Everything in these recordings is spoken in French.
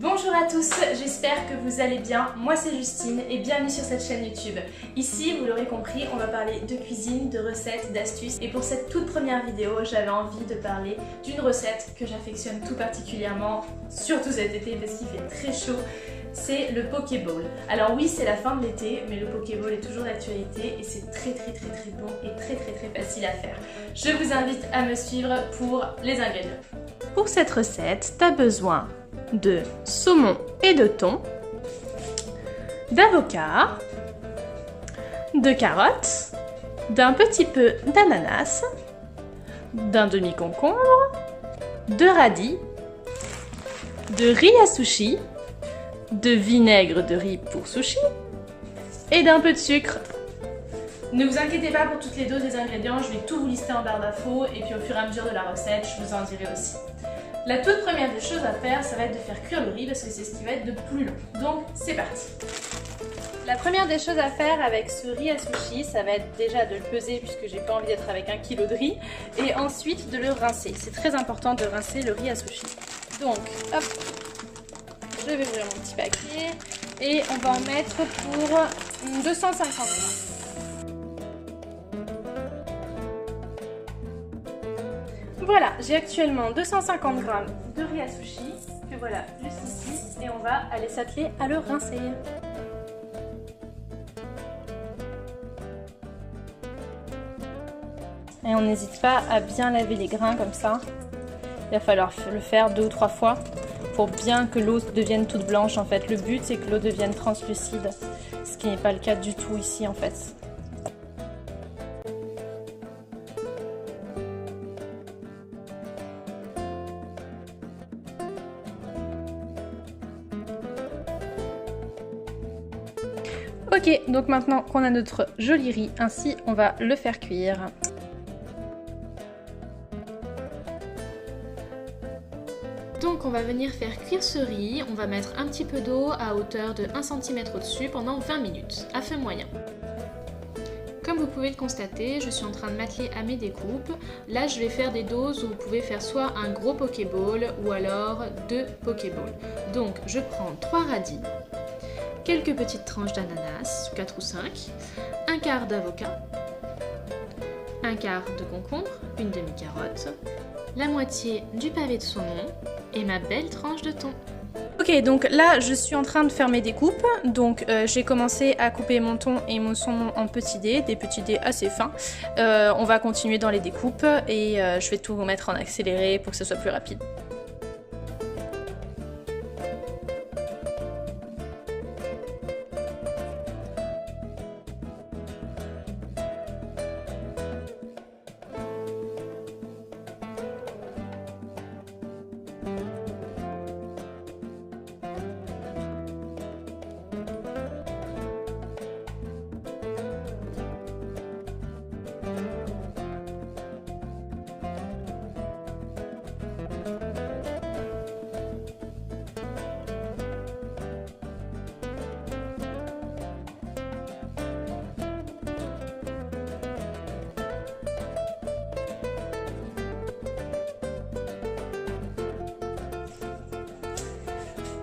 Bonjour à tous, j'espère que vous allez bien. Moi c'est Justine et bienvenue sur cette chaîne YouTube. Ici, vous l'aurez compris, on va parler de cuisine, de recettes, d'astuces. Et pour cette toute première vidéo, j'avais envie de parler d'une recette que j'affectionne tout particulièrement, surtout cet été parce qu'il fait très chaud. C'est le Pokéball. Alors oui, c'est la fin de l'été, mais le Pokéball est toujours d'actualité et c'est très bon et très facile à faire. Je vous invite à me suivre pour les ingrédients. Pour cette recette, tu as besoin de saumon et de thon, d'avocat, de carottes, d'un petit peu d'ananas, d'un demi-concombre, de radis, de riz à sushi, de vinaigre de riz pour sushi et d'un peu de sucre. Ne vous inquiétez pas pour toutes les doses des ingrédients, je vais tout vous lister en barre d'infos et puis au fur et à mesure de la recette, je vous en dirai aussi. La toute première des choses à faire, ça va être de faire cuire le riz parce que c'est ce qui va être de plus long. Donc c'est parti. La première des choses à faire avec ce riz à sushi, ça va être déjà de le peser puisque j'ai pas envie d'être avec 1 kg de riz et ensuite de le rincer. C'est très important de rincer le riz à sushi. Donc hop, je vais ouvrir mon petit paquet et on va en mettre pour 250 grammes. Voilà, j'ai actuellement 250 g de riz à sushi, que voilà, juste ici, et on va aller s'atteler à le rincer. Et on n'hésite pas à bien laver les grains comme ça. Il va falloir le faire 2 ou 3 fois pour bien que l'eau devienne toute blanche en fait. Le but c'est que l'eau devienne translucide, ce qui n'est pas le cas du tout ici en fait. Ok, donc maintenant qu'on a notre joli riz, ainsi on va le faire cuire. Donc on va venir faire cuire ce riz, on va mettre un petit peu d'eau à hauteur de 1 cm au-dessus pendant 20 minutes, à feu moyen. Comme vous pouvez le constater, je suis en train de m'atteler à mes découpes. Là je vais faire des doses où vous pouvez faire soit un gros Pokéball ou alors 2 Pokéballs. Donc je prends 3 radis, quelques petites tranches d'ananas, 4 ou 5, un quart d'avocat, un quart de concombre, une demi-carotte, la moitié du pavé de saumon et ma belle tranche de thon. Ok, donc là je suis en train de faire mes découpes, donc j'ai commencé à couper mon thon et mon saumon en petits dés, des petits dés assez fins. On va continuer dans les découpes et je vais tout mettre en accéléré pour que ce soit plus rapide.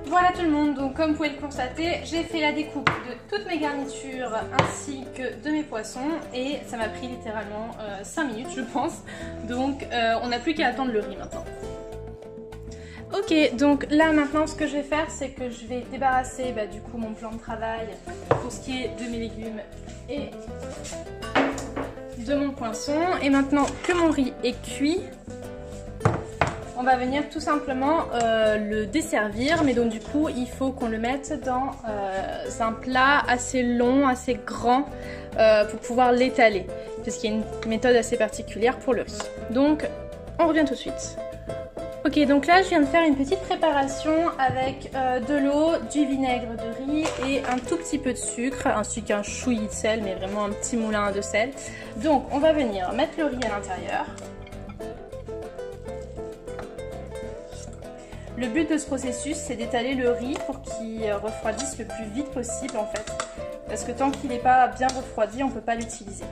Voilà tout le monde, donc comme vous pouvez le constater, j'ai fait la découpe de toutes mes garnitures ainsi que de mes poissons et ça m'a pris littéralement 5 minutes je pense, donc on n'a plus qu'à attendre le riz maintenant. Ok, donc là maintenant ce que je vais faire c'est que je vais débarrasser du coup mon plan de travail pour ce qui est de mes légumes et de mon poisson. Et maintenant que mon riz est cuit, on va venir tout simplement le desservir, mais donc du coup il faut qu'on le mette dans un plat assez long, assez grand pour pouvoir l'étaler, parce qu'il y a une méthode assez particulière pour le riz. Donc on revient tout de suite. Ok, donc là je viens de faire une petite préparation avec de l'eau, du vinaigre de riz et un tout petit peu de sucre, ainsi qu'un chouillis de sel, mais vraiment un petit moulin de sel. Donc on va venir mettre le riz à l'intérieur. Le but de ce processus, c'est d'étaler le riz pour qu'il refroidisse le plus vite possible en fait. Parce que tant qu'il n'est pas bien refroidi, on ne peut pas l'utiliser.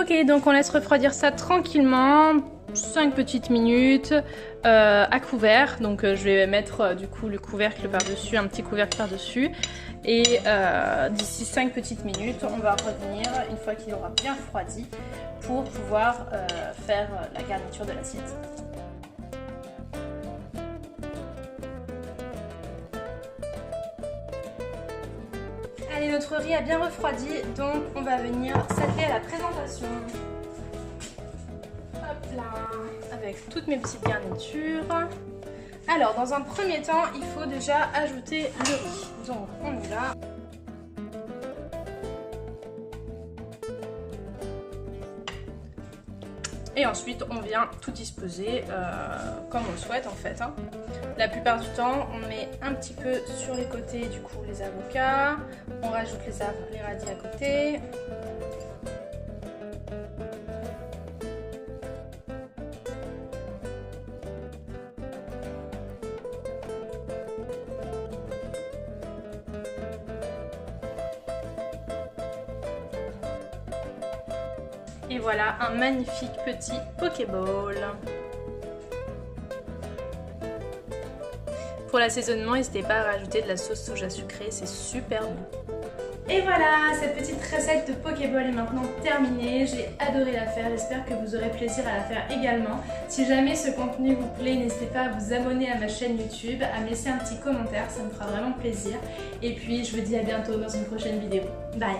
Ok, donc on laisse refroidir ça tranquillement, 5 petites minutes à couvert. Donc je vais mettre du coup le couvercle par-dessus, un petit couvercle par-dessus. Et d'ici 5 petites minutes, on va revenir une fois qu'il aura bien refroidi pour pouvoir faire la garniture de l'assiette. Allez, notre riz a bien refroidi, donc on va venir s'atteler à la présentation. Hop là, avec toutes mes petites garnitures. Alors, dans un premier temps, il faut déjà ajouter le riz. Donc, on y va. Et ensuite, on vient tout disposer comme on le souhaite en fait. Hein. La plupart du temps, on met un petit peu sur les côtés du coup les avocats. On rajoute les radis à côté. Et voilà un magnifique petit pokéball. Pour l'assaisonnement, n'hésitez pas à rajouter de la sauce soja sucrée, c'est super bon. Et voilà, cette petite recette de pokéball est maintenant terminée. J'ai adoré la faire, j'espère que vous aurez plaisir à la faire également. Si jamais ce contenu vous plaît, n'hésitez pas à vous abonner à ma chaîne YouTube, à me laisser un petit commentaire, ça me fera vraiment plaisir. Et puis je vous dis à bientôt dans une prochaine vidéo. Bye!